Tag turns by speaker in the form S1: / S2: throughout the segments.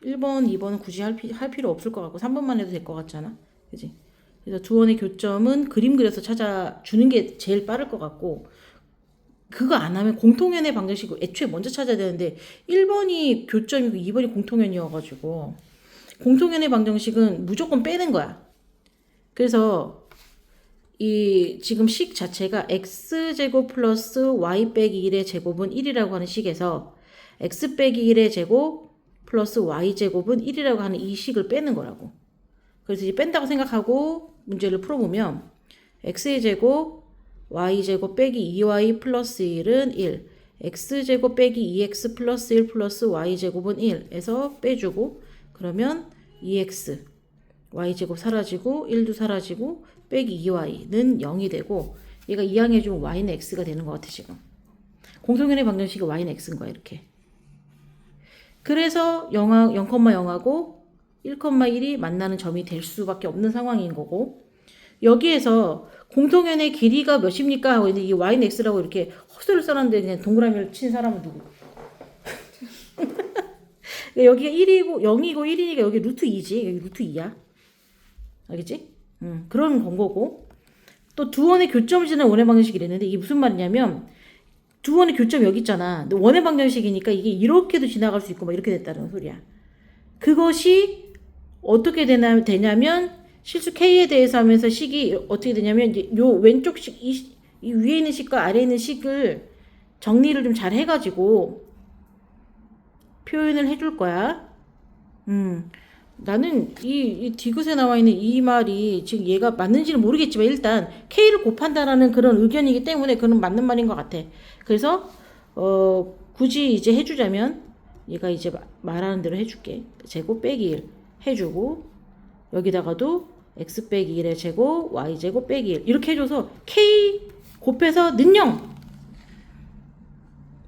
S1: 1번, 2번은 굳이 할 필요 없을 것 같고 3번만 해도 될 것 같잖아. 그지? 그래서 두 원의 교점은 그림 그려서 찾아주는 게 제일 빠를 것 같고 그거 안 하면 공통연의 방정식 애초에 먼저 찾아야 되는데 1번이 교점이고 2번이 공통연이어가지고 공통연의 방정식은 무조건 빼는 거야. 그래서 이 지금 식 자체가 x제곱 플러스 y 빼기 1의 제곱은 1이라고 하는 식에서 x 빼기 1의 제곱 플러스 y제곱은 1이라고 하는 이 식을 빼는 거라고. 그래서 이제 뺀다고 생각하고 문제를 풀어보면 x의 제곱 y제곱 빼기 2y 플러스 1은 1 x제곱 빼기 2x 플러스 1 플러스 y제곱은 1에서 빼주고 그러면 2x y제곱 사라지고 1도 사라지고 빼기 2y는 0이 되고 얘가 이항해주면 y는 x가 되는 것 같아 지금. 공통연의 방정식이 y는 x인 거야 이렇게. 그래서 0,0하고 1,1이 만나는 점이 될 수밖에 없는 상황인 거고 여기에서 공통연의 길이가 몇입니까? 하고 이제 이 y는 x라고 이렇게 헛소리를 써놨는데 그냥 동그라미를 친 사람은 누구? 여기가 1이고 0이고 1이니까 여기 루트 2지. 여기 루트 2야. 알겠지? 그런 건 거고. 또 두 원의 교점을 지는 원의 방정식이랬는데 이게 무슨 말이냐면 두 원의 교점 여기 있잖아. 근데 원의 방정식이니까 이게 이렇게도 지나갈 수 있고 막 이렇게 됐다는 소리야. 그것이 어떻게 되냐면 실수 K에 대해서 하면서 식이 어떻게 되냐면 이제 요 왼쪽 식, 이 위에 있는 식과 아래에 있는 식을 정리를 좀 잘 해가지고 표현을 해줄 거야. 나는 이 디귿에 나와 있는 이 말이 지금 얘가 맞는지는 모르겠지만 일단 K를 곱한다라는 그런 의견이기 때문에 그건 맞는 말인 것 같아. 그래서 굳이 이제 해주자면 얘가 이제 말하는 대로 해줄게. 제곱 빼기 1 해주고 여기다가도 x 빼기 1의 제곱 y 제곱 빼기 1 이렇게 해줘서 K 곱해서 는 0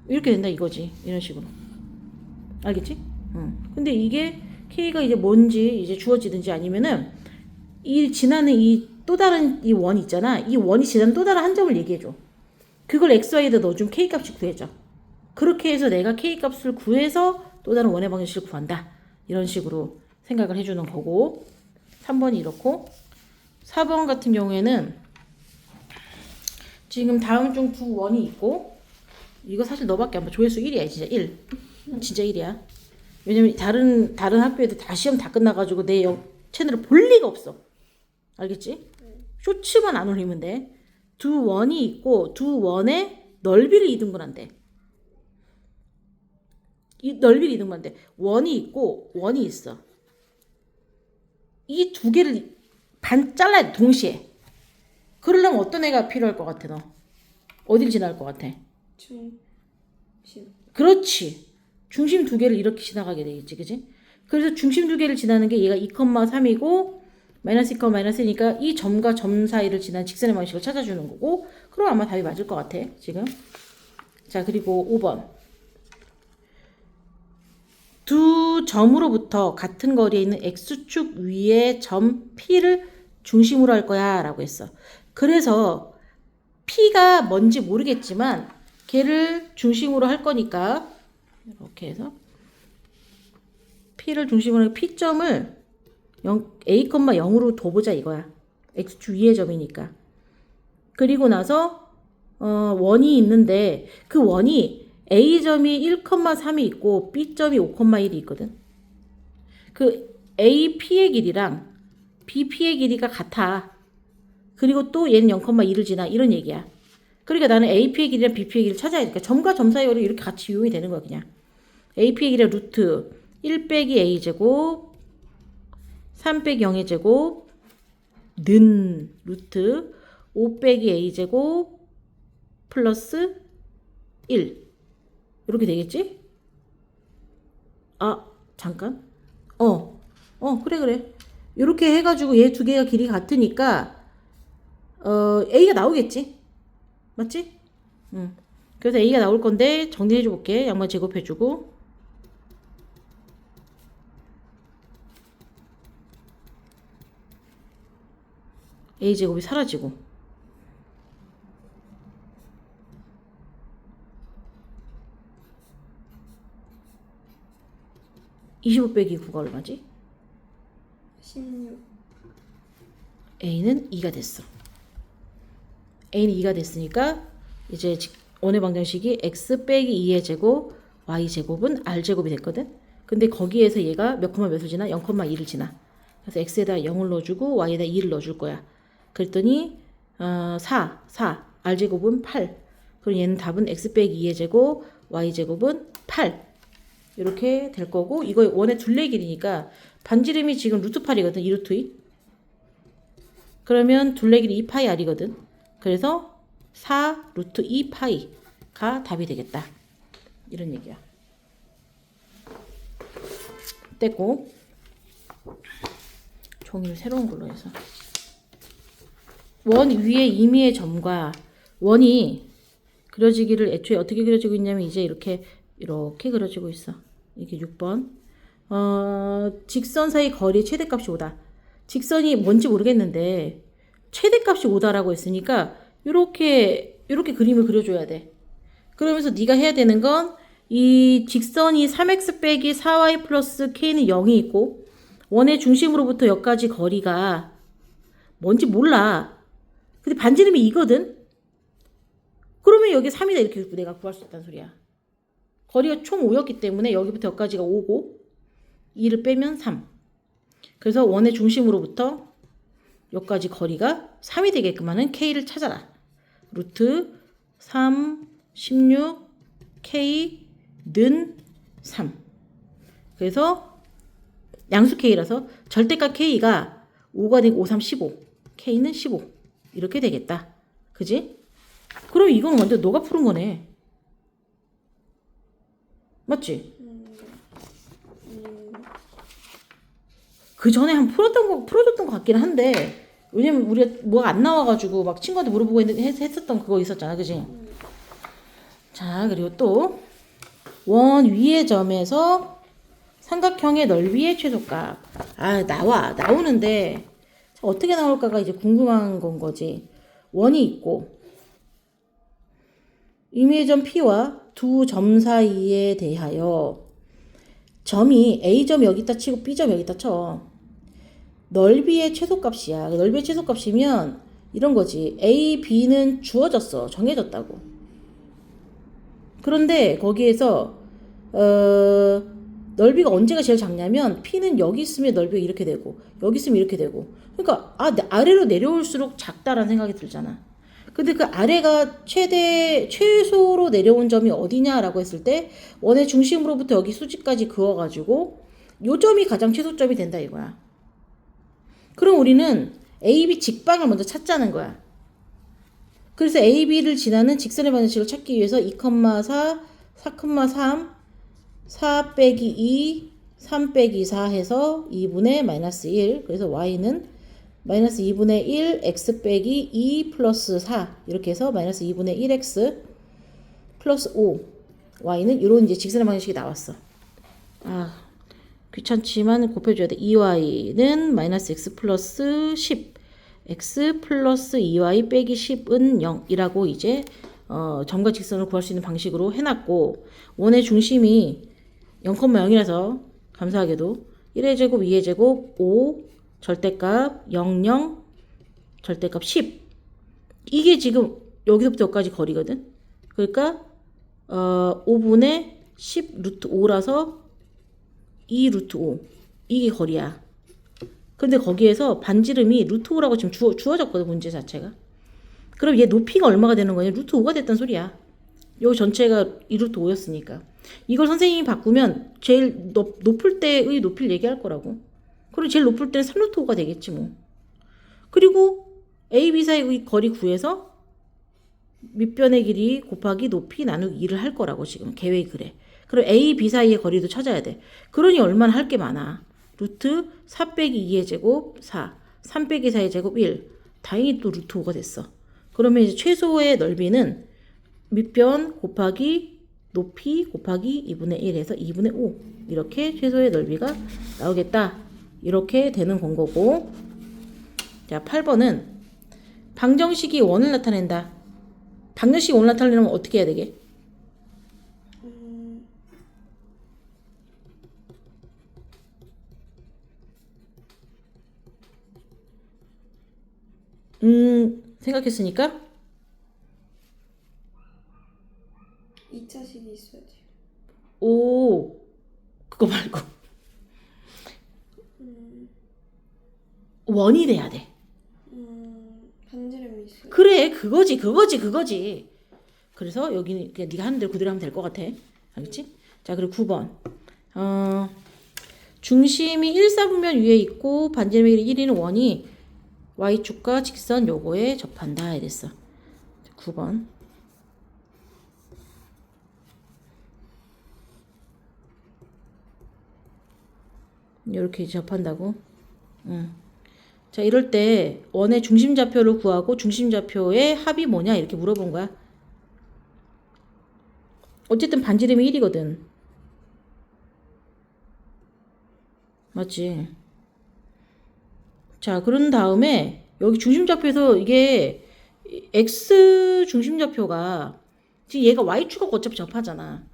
S1: 이렇게 된다 이거지. 이런 식으로. 알겠지? 근데 이게 K가 이제 뭔지 이제 주어지든지 아니면은 이 지나는 이 또 다른 이 원이 있잖아. 이 원이 지나는 또 다른 한 점을 얘기해줘. 그걸 XY에다 넣어주면 K 값이 구해져. 그렇게 해서 내가 K 값을 구해서 또 다른 원의 방정식을 구한다. 이런 식으로 생각을 해주는 거고 3번이 이렇고 4번 같은 경우에는 지금 다음 중 두 원이 있고 이거 사실 너밖에 안 봐. 조회수 1이야 진짜 1. 진짜 1이야. 왜냐면 다른 학교에도 다 시험 다 끝나가지고 내 채널을 볼 리가 없어. 알겠지? 쇼츠만 안 올리면 돼. 두 원이 있고 두 원의 넓이를 이등분한대. 이 넓이를 이등분한대. 원이 있고 원이 있어. 이 두 개를 반 잘라야 돼 동시에. 그러려면 어떤 애가 필요할 것 같아 너? 어딜 지나갈 것 같아?
S2: 중심.
S1: 그렇지. 중심 두 개를 이렇게 지나가게 되겠지, 그지? 그래서 중심 두 개를 지나는 게 얘가 2,3이고 마이너스 2, 마이너스니까 이 점과 점 사이를 지난 직선의 방식을 찾아주는 거고 그럼 아마 답이 맞을 것 같아, 지금. 자, 그리고 5번. 두 점으로부터 같은 거리에 있는 X축 위에 점 P를 중심으로 할 거야 라고 했어. 그래서 P가 뭔지 모르겠지만 걔를 중심으로 할 거니까 이렇게 해서 P를 중심으로 하고 P점을 A,0으로 둬보자 이거야. X축 위의 점이니까. 그리고 나서 원이 있는데 그 원이 A점이 1,3이 있고 B점이 5,1이 있거든. 그 AP의 길이랑 BP의 길이가 같아. 그리고 또 얘는 0,2를 지나 이런 얘기야. 그러니까 나는 AP의 길이랑 BP의 길이를 찾아야 되니까 점과 점 사이 거리 이렇게 같이 이용이 되는 거야 그냥. AP의 길이가 루트 1 빼기 A제곱 3 빼기 0의 제곱 는 루트 5 빼기 A제곱 플러스 1 이렇게 되겠지? 아 잠깐 그래 이렇게 해가지고 얘 두 개가 길이가 같으니까 A가 나오겠지? 맞지? 그래서 A가 나올 건데 정리해 줘 볼게. 양말 제곱해 주고 A제곱이 사라지고 25 빼기 9가 얼마지?
S2: 16.
S1: a는 2가 됐어. a는 2가 됐으니까 이제 원의 방정식이 x 빼기 2의 제곱 y 제곱은 r 제곱이 됐거든. 근데 거기에서 얘가 몇 콤마 몇을 지나? 0,2를 지나. 그래서 x에다 0을 넣어주고 y에다 2를 넣어줄 거야. 그랬더니 4 r 제곱은 8. 그럼 얘는 답은 x 빼기 2의 제곱 y 제곱은 8. 이렇게 될 거고, 이거 원의 둘레 길이니까 반지름이 지금 루트 8이거든. 2루트 2. 그러면 둘레 길이 2파이 r이거든. 그래서 4 루트 2파이가 답이 되겠다. 이런 얘기야. 떼고 종이를 새로운 걸로 해서 원 위에 임의의 점과 원이 그려지기를 애초에 어떻게 그려지고 있냐면 이제 이렇게 그려지고 있어. 이게 6번. 직선 사이 거리 최대값이 5다. 직선이 뭔지 모르겠는데 최대값이 5다라고 했으니까 이렇게 그림을 그려줘야 돼. 그러면서 네가 해야 되는 건 이 직선이 3x 빼기 4y 플러스 k는 0이 있고 원의 중심으로부터 여기까지 거리가 뭔지 몰라. 근데 반지름이 2거든. 그러면 여기 3이다 이렇게 내가 구할 수 있다는 소리야. 거리가 총 5였기 때문에 여기부터 여기까지가 5고 2를 빼면 3. 그래서 원의 중심으로부터 여기까지 거리가 3이 되게끔 하는 k를 찾아라. 루트 3, 16, k는 3. 그래서 양수 k라서 절대값 k가 5가 되고 5, 3, 15. k는 15. 이렇게 되겠다. 그지? 그럼 이건 완전 너가 푸는 거네. 맞지? 그 전에 한 풀어줬던 것 같긴 한데, 왜냐면 우리가 뭐가 안 나와가지고 막 친구한테 물어보고 했었던 그거 있었잖아. 그지? 자, 그리고 또, 원 위의 점에서 삼각형의 넓이의 최소값. 나오는데, 어떻게 나올까가 이제 궁금한 건 거지. 원이 있고, 임의의 점 P와 두 점 사이에 대하여 점이 A점 여기다 치고 B점 여기다 쳐. 넓이의 최소값이야. 넓이의 최소값이면 이런 거지. A, B는 주어졌어. 정해졌다고. 그런데 거기에서 넓이가 언제가 제일 작냐면 P는 여기 있으면 넓이가 이렇게 되고 여기 있으면 이렇게 되고 그러니까 아래로 내려올수록 작다라는 생각이 들잖아. 근데 그 아래가 최소로 내려온 점이 어디냐라고 했을 때 원의 중심으로부터 여기 수직까지 그어가지고 요 점이 가장 최소점이 된다 이거야. 그럼 우리는 AB 직방을 먼저 찾자는 거야. 그래서 AB를 지나는 직선의 방정식을 찾기 위해서 2,4, 4,3, 4 빼기 2, 3 빼기 4 해서 2분의 마이너스 1. 그래서 y는 마이너스 2분의 1 x 빼기 2 플러스 4 이렇게 해서 마이너스 2분의 1x 플러스 5 y는 이런 이제 직선의 방정식이 나왔어. 귀찮지만 곱해줘야 돼. 2y는 마이너스 x 플러스 10 x 플러스 2y 빼기 10은 0이라고 이제 점과 직선을 구할 수 있는 방식으로 해놨고 원의 중심이 0,0이라서 감사하게도 1의 제곱 2의 제곱 5 절대값 0, 0 절대값 10 이게 지금 여기서부터 여기까지 거리거든. 그러니까 5분의 10 루트 5라서 2 루트 5 이게 거리야. 근데 거기에서 반지름이 루트 5라고 지금 주어졌거든 문제 자체가. 그럼 얘 높이가 얼마가 되는 거냐? 루트 5가 됐단 소리야. 요 전체가 2 루트 5였으니까. 이걸 선생님이 바꾸면 제일 높을 때의 높이를 얘기할 거라고. 그리고 제일 높을 때는 3 루트 5가 되겠지 뭐. 그리고 A, B 사이의 거리 구해서 밑변의 길이 곱하기 높이 나누기 2를 할 거라고 지금 계획이 그래. 그럼 A, B 사이의 거리도 찾아야 돼. 그러니 얼마나 할 게 많아. 루트 4 빼기 2의 제곱 4, 3 빼기 4의 제곱 1. 다행히 또 루트 5가 됐어. 그러면 이제 최소의 넓이는 밑변 곱하기 높이 곱하기 2분의 1에서 2분의 5. 이렇게 최소의 넓이가 나오겠다. 이렇게 되는 건 거고. 자, 8번은 방정식이 원을 나타낸다. 방정식이 원을 나타내려면 어떻게 해야 되게? 생각했으니까
S2: 2차식이 있어야지.
S1: 오 그거 말고 원이 돼야 돼.
S2: 반지름이 있어요.
S1: 그래 그거지. 그래서 여기는 그냥 네가 하는 대로 그대로 하면 될 것 같아. 알겠지? 자 그리고 9번 중심이 1, 4분면 위에 있고 반지름의 길이 1이는 원이 y축과 직선 요거에 접한다 이랬어. 9번 이렇게 접한다고. 자 이럴 때 원의 중심좌표를 구하고 중심좌표의 합이 뭐냐 이렇게 물어본 거야. 어쨌든 반지름이 1이거든. 맞지? 자 그런 다음에 여기 중심좌표에서 이게 x 중심좌표가 지금 얘가 y축하고 어차피 접하잖아.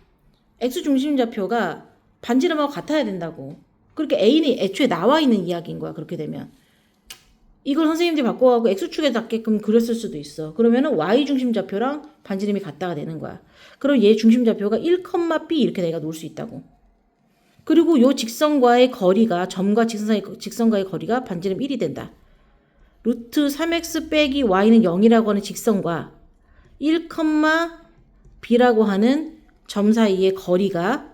S1: x 중심좌표가 반지름하고 같아야 된다고. 그렇게 a는 애초에 나와 있는 이야기인 거야. 그렇게 되면 이걸 선생님들이 바꿔가고 x축에 닿게끔 그렸을 수도 있어. 그러면은 y 중심좌표랑 반지름이 같다가 되는 거야. 그럼 얘 중심좌표가 1, b 이렇게 내가 놓을 수 있다고. 그리고 요 직선과의 거리가 점과 직선과의 거리가 반지름 1이 된다. 루트 3x 빼기 y는 0이라고 하는 직선과 1, b라고 하는 점 사이의 거리가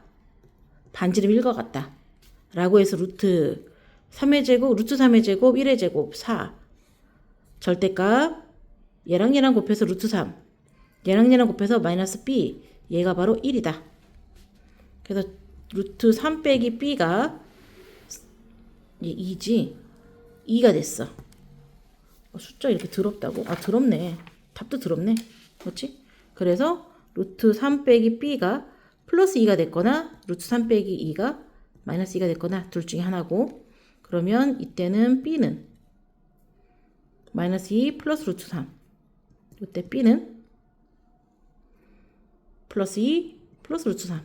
S1: 반지름 1과 같다. 라고 해서 루트 3의 제곱, 루트 3의 제곱, 1의 제곱, 4. 절대값 얘랑 곱해서 루트 3. 얘랑 곱해서 마이너스 b. 얘가 바로 1이다. 그래서 루트 3 빼기 b가 2지. 2가 됐어. 숫자 이렇게 더럽다고? 아 더럽네. 답도 더럽네. 그렇지? 그래서 루트 3 빼기 b가 플러스 2가 됐거나 루트 3 빼기 2가 마이너스 2가 됐거나 둘 중에 하나고 그러면 이때는 b는 마이너스 2 플러스 루트 3 이때 b는 플러스 2 플러스 루트 3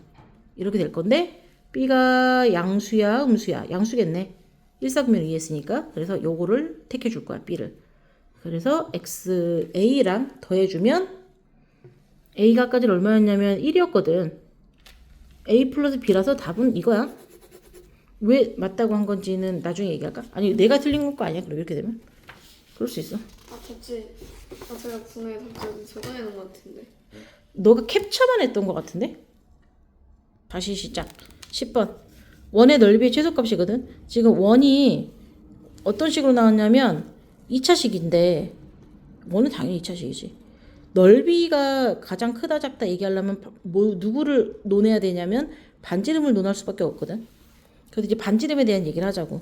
S1: 이렇게 될 건데 b가 양수야 음수야? 양수겠네. 1사분면 위에 있으니까 그래서 요거를 택해 줄 거야 b를. 그래서 x a랑 더해주면 a가 아까 전 얼마였냐면 1이었거든. a 플러스 b라서 답은 이거야. 왜 맞다고 한 건지는 나중에 얘기할까? 아니 내가 틀린 거 아니야? 그럼 이렇게 되면 그럴 수 있어.
S2: 제가 분명히 답지 적어내는 것 같은데.
S1: 너가 캡처만 했던 것 같은데? 다시 시작. 10번 원의 넓이의 최소값이거든. 지금 원이 어떤 식으로 나왔냐면 2차식인데 원은 당연히 2차식이지. 넓이가 가장 크다 작다 얘기하려면 누구를 논해야 되냐면 반지름을 논할 수밖에 없거든. 그래서 이제 반지름에 대한 얘기를 하자고.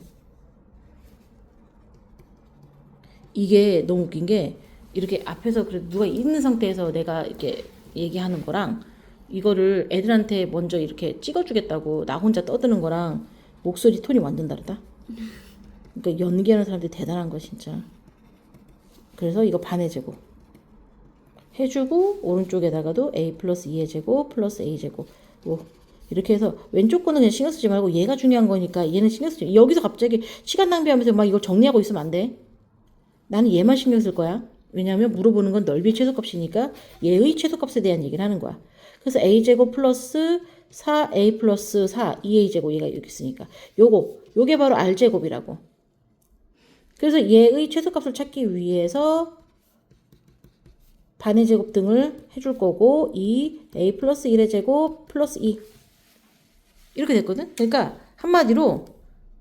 S1: 이게 너무 웃긴 게 이렇게 앞에서 그래도 누가 있는 상태에서 내가 이렇게 얘기하는 거랑 이거를 애들한테 먼저 이렇게 찍어주겠다고 나 혼자 떠드는 거랑 목소리 톤이 완전 다르다. 그러니까 연기하는 사람들이 대단한 거 진짜. 그래서 이거 반의 제곱 해주고 오른쪽에다가도 a 플러스 2의 제곱 플러스 a 제곱 이렇게 해서 왼쪽 거는 그냥 신경 쓰지 말고 얘가 중요한 거니까 얘는 신경 쓰지. 여기서 갑자기 시간 낭비하면서 막 이걸 정리하고 있으면 안 돼. 나는 얘만 신경 쓸 거야. 왜냐하면 물어보는 건 넓이의 최소값이니까 얘의 최소값에 대한 얘기를 하는 거야. 그래서 a제곱 플러스 4a 플러스 4 2a제곱 얘가 여기 있으니까 요게 바로 r제곱이라고. 그래서 얘의 최소값을 찾기 위해서 반의 제곱 등을 해줄 거고 2a 플러스 1의 제곱 플러스 2 이렇게 됐거든. 그러니까 한마디로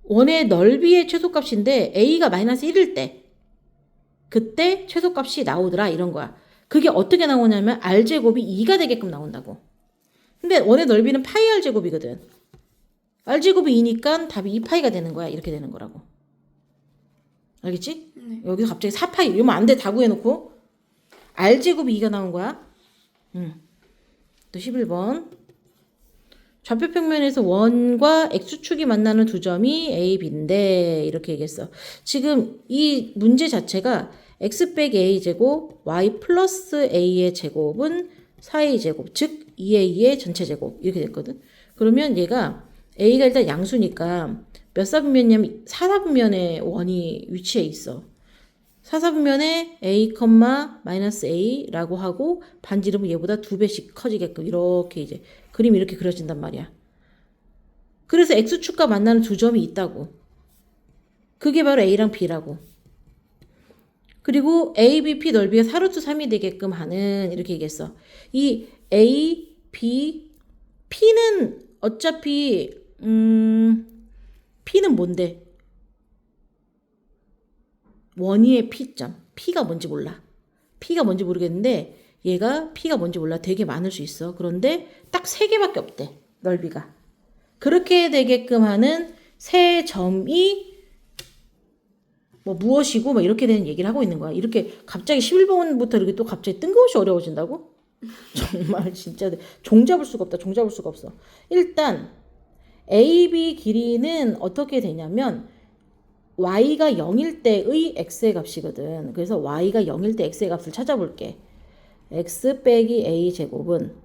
S1: 원의 넓이의 최소값인데 a가 마이너스 1일 때 그때 최소값이 나오더라 이런 거야. 그게 어떻게 나오냐면 r제곱이 2가 되게끔 나온다고. 근데 원의 넓이는 파이 r제곱이거든. r제곱이 2니까 답이 2파이가 되는 거야. 이렇게 되는 거라고. 알겠지?
S2: 네.
S1: 여기서 갑자기 4파이 이러면 안 돼. 다 구해놓고 r제곱이 2가 나온 거야. 또 11번 좌표평면에서 원과 x축이 만나는 두 점이 a, b인데 이렇게 얘기했어. 지금 이 문제 자체가 x 빼기 a 제곱 y 플러스 a의 제곱은 4a 제곱 즉 2a의 전체 제곱 이렇게 됐거든. 그러면 얘가 a가 일단 양수니까 몇 사분면이냐면 4사분면에 원이 위치해 있어. 사사분면에 a, 마이너스 a라고 하고 반지름은 얘보다 2배씩 커지게끔 이렇게 이제 그림이 이렇게 그려진단 말이야. 그래서 x축과 만나는 두 점이 있다고. 그게 바로 a랑 b라고. 그리고 a, b, p 넓이가 4루트 3이 되게끔 하는 이렇게 얘기했어. 이 a, b, p는 어차피 p는 뭔데? 원위의 p점. p가 뭔지 몰라. p가 뭔지 모르겠는데 얘가 p가 뭔지 몰라. 되게 많을 수 있어. 그런데 딱 3개밖에 없대. 넓이가. 그렇게 되게끔 하는 세 점이 뭐 무엇이고 뭐 이렇게 되는 얘기를 하고 있는 거야. 이렇게 갑자기 11번부터 이렇게 또 갑자기 뜬금없이 어려워진다고? 정말 진짜 종잡을 수가 없다. 종잡을 수가 없어. 일단 AB 길이는 어떻게 되냐면 y가 0일 때의 x의 값이거든. 그래서 y가 0일 때 x의 값을 찾아볼게. x 빼기 a 제곱은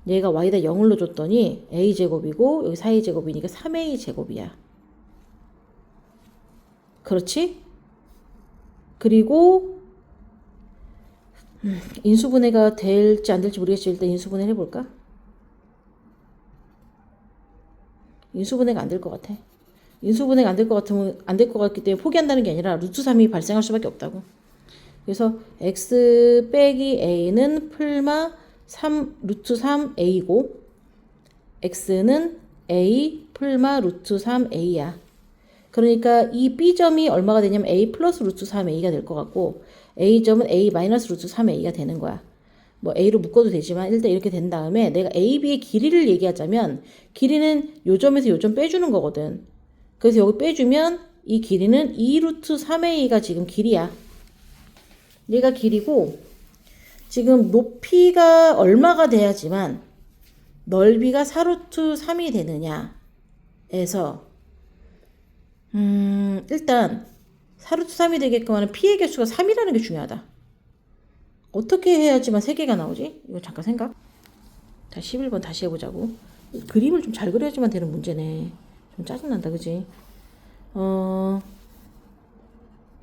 S1: 얘가 y다 0을로 줬더니 a 제곱이고 여기 4a 제곱이니까 3a 제곱이야. 그렇지? 그리고 인수분해가 될지 안 될지 모르겠지만 일단 인수분해를 해볼까? 인수분해가 안 될 것 같아. 인수분해가 안 될 것 같으면 안 될 것 같기 때문에 포기한다는 게 아니라 루트 3이 발생할 수밖에 없다고. 그래서 x 빼기 a는 풀마 3 루트 3a고 x는 a 풀마 루트 3a야. 그러니까 이 b점이 얼마가 되냐면 a 플러스 루트 3a가 될 것 같고 a점은 a 마이너스 루트 3a가 되는 거야. 뭐 a로 묶어도 되지만 일단 이렇게 된 다음에 내가 a, b의 길이를 얘기하자면 길이는 요 점에서 요 점 빼주는 거거든. 그래서 여기 빼주면 이 길이는 2 루트 3a가 지금 길이야. 얘가 길이고 지금 높이가 얼마가 돼야지만 넓이가 4 루트 3이 되느냐 에서 일단 4 루트 3이 되게끔 하는 p의 개수가 3이라는 게 중요하다. 어떻게 해야지만 3개가 나오지? 이거 잠깐 생각. 자, 11번 다시 해보자고. 그림을 좀 잘 그려야지만 되는 문제네. 좀 짜증난다, 그지?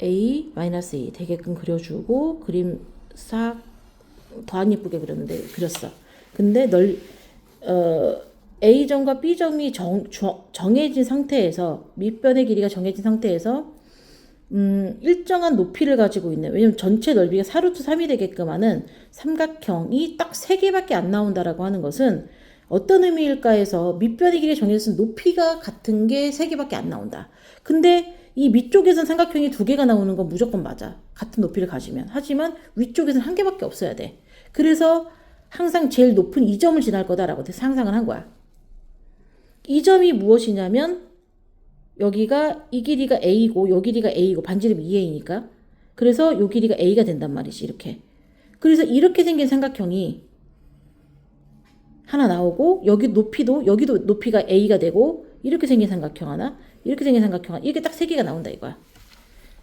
S1: A, A 되게끔 그려주고, 그림 싹 더 안 예쁘게 그렸는데, 그렸어. 근데 A점과 B점이 정해진 상태에서, 밑변의 길이가 정해진 상태에서, 일정한 높이를 가지고 있는, 왜냐면 전체 넓이가 4루트 3이 되게끔 하는 삼각형이 딱 3개밖에 안 나온다라고 하는 것은 어떤 의미일까 해서 밑변의 길이 정해진 높이가 같은 게 3개밖에 안 나온다. 근데 이 밑쪽에선 삼각형이 2개가 나오는 건 무조건 맞아. 같은 높이를 가지면. 하지만 위쪽에선 1개밖에 없어야 돼. 그래서 항상 제일 높은 이 점을 지날 거다라고 상상을 한 거야. 이 점이 무엇이냐면 여기가 이 길이가 A고 요 길이가 A고 반지름 2A니까 그래서 요 길이가 A가 된단 말이지. 이렇게. 그래서 이렇게 생긴 삼각형이 하나 나오고 여기도 높이가 A가 되고 이렇게 생긴 삼각형 하나 이렇게 생긴 삼각형 하나 이렇게 딱 3개가 나온다 이거야.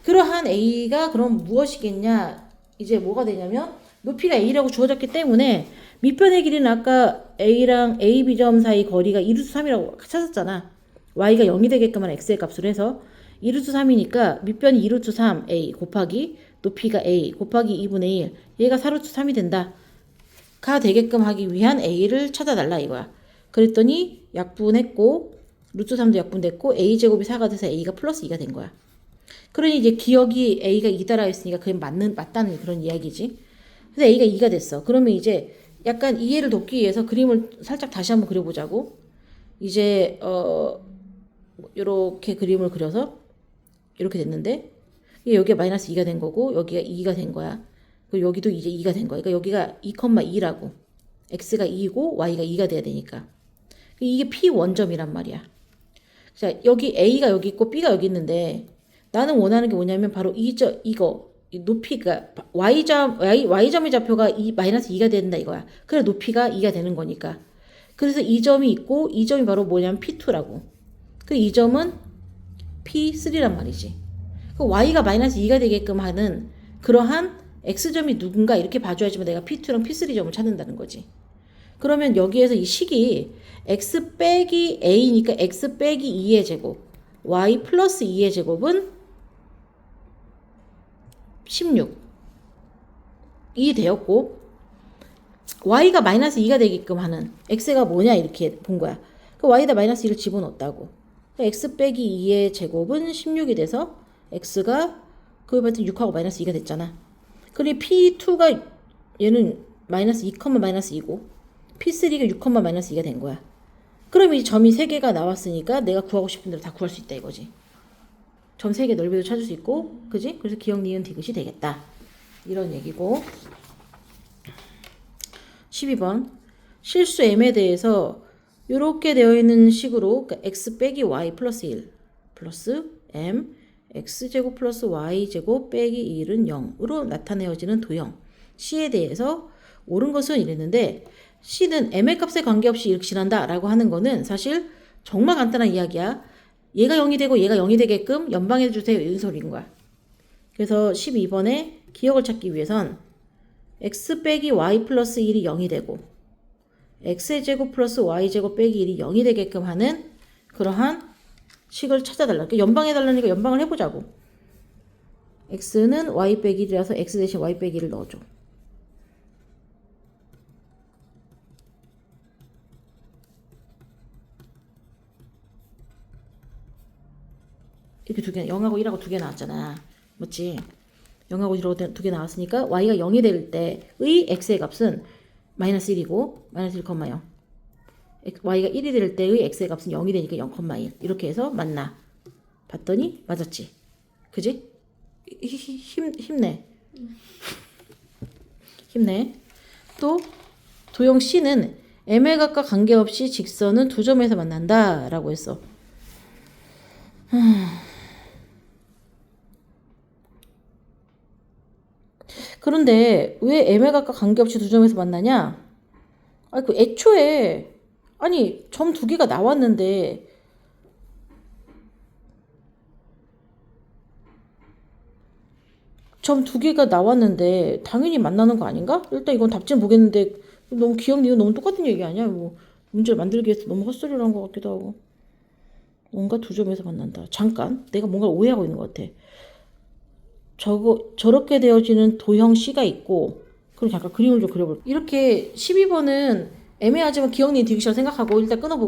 S1: 그러한 A가 그럼 무엇이겠냐. 이제 뭐가 되냐면 높이가 A라고 주어졌기 때문에 밑변의 길이는 아까 A랑 AB점 사이 거리가 2루트 3이라고 찾았잖아. y가 0이 되게끔 하는 x의 값으로 해서 2루트 3이니까 밑변이 2루트 3a 곱하기 높이가 a 곱하기 2분의 1 얘가 4루트 3이 된다. 가 되게끔 하기 위한 a를 찾아달라 이거야. 그랬더니 약분했고 루트 3도 약분됐고 a제곱이 4가 돼서 a가 플러스 2가 된 거야. 그러니 이제 기억이 a가 2달아 있으니까 그게 맞다는 그런 이야기지. 그래서 a가 2가 됐어. 그러면 이제 약간 이해를 돕기 위해서 그림을 살짝 다시 한번 그려보자고. 이제 이렇게 그림을 그려서 이렇게 됐는데 여기가 마이너스 2가 된 거고 여기가 2가 된 거야. 그리고 여기도 이제 2가 된 거야. 그러니까 여기가 2,2라고 x가 2고 y가 2가 돼야 되니까 이게 p 원점이란 말이야. 자, 여기 a가 여기 있고 b가 여기 있는데 나는 원하는 게 뭐냐면 바로 이거 높이가 y점의 좌표가 마이너스 2가 된다 이거야. 그래 높이가 2가 되는 거니까. 그래서 이 점이 있고 이 점이 바로 뭐냐면 P2라고. 그 이 점은 P3란 말이지. 그 y가 마이너스 2가 되게끔 하는 그러한 x점이 누군가 이렇게 봐줘야지만 내가 P2랑 P3점을 찾는다는 거지. 그러면 여기에서 이 식이 x 빼기 a니까 x 빼기 2의 제곱 y 플러스 2의 제곱은 16이 되었고 y가 마이너스 2가 되게끔 하는 x가 뭐냐 이렇게 본 거야. 그 y에다 마이너스 2를 집어넣었다고. x 빼기 2의 제곱은 16이 돼서 x가 그걸 봤더니 6하고 마이너스 2가 됐잖아. 그리고 p2가 얘는 마이너스 2, 마이너스 2고 p3가 6, 마이너스 2가 된 거야. 그럼 이 점이 3개가 나왔으니까 내가 구하고 싶은 대로 다 구할 수 있다 이거지. 점 3개 넓이도 찾을 수 있고, 그지? 그래서 기억, 니은, 디귿이 되겠다. 이런 얘기고. 12번. 실수 m에 대해서 이렇게 되어 있는 식으로 그러니까 x 빼기 y 플러스 1 플러스 m x제곱 플러스 y제곱 빼기 1은 0으로 나타내어지는 도형 C에 대해서 옳은 것은 이랬는데 C는 m의 값에 관계없이 이렇게 지난다 라고 하는 거는 사실 정말 간단한 이야기야. 얘가 0이 되고 얘가 0이 되게끔 연방해 주세요. 이런 소리인 거야. 그래서 12번에 기억을 찾기 위해선 x 빼기 y 플러스 1이 0이 되고 x의 제곱 플러스 y제곱 빼기 1이 0이 되게끔 하는 그러한 식을 찾아달라. 그러니까 연방해 달라니까 연방을 해보자고. x는 y 빼기 1이라서 x 대신 y 빼기 1을 넣어줘. 이렇게 두 개, 0하고 1하고 두 개 나왔잖아. 맞지? 0하고 1하고 두 개 나왔으니까 y가 0이 될 때의 x의 값은 마이너스 1이고 마이너스 1,0 y가 1이 될 때의 x의 값은 0이 되니까 0,1 이렇게 해서 맞나? 봤더니 맞았지? 그지? 힘내. 힘내. 또 도형 C는 m의 값과 관계없이 직선은 두 점에서 만난다 라고 했어. 그런데 왜 m의 값과 관계없이 두 점에서 만나냐? 아니 그 애초에 아니 점 두 개가 나왔는데 당연히 만나는 거 아닌가? 일단 이건 답지는 보겠는데 너무 기억 니은 너무 똑같은 얘기 아니야? 뭐 문제를 만들기 위해서 너무 헛소리를 한 것 같기도 하고. 뭔가 두 점에서 만난다. 잠깐 내가 뭔가 오해하고 있는 것 같아. 저렇게 되어지는 도형 C가 있고, 그럼 잠깐 그림을 좀 그려볼게. 이렇게 12번은 애매하지만 기억 니은 디귿이라고 생각하고 일단 끊어보고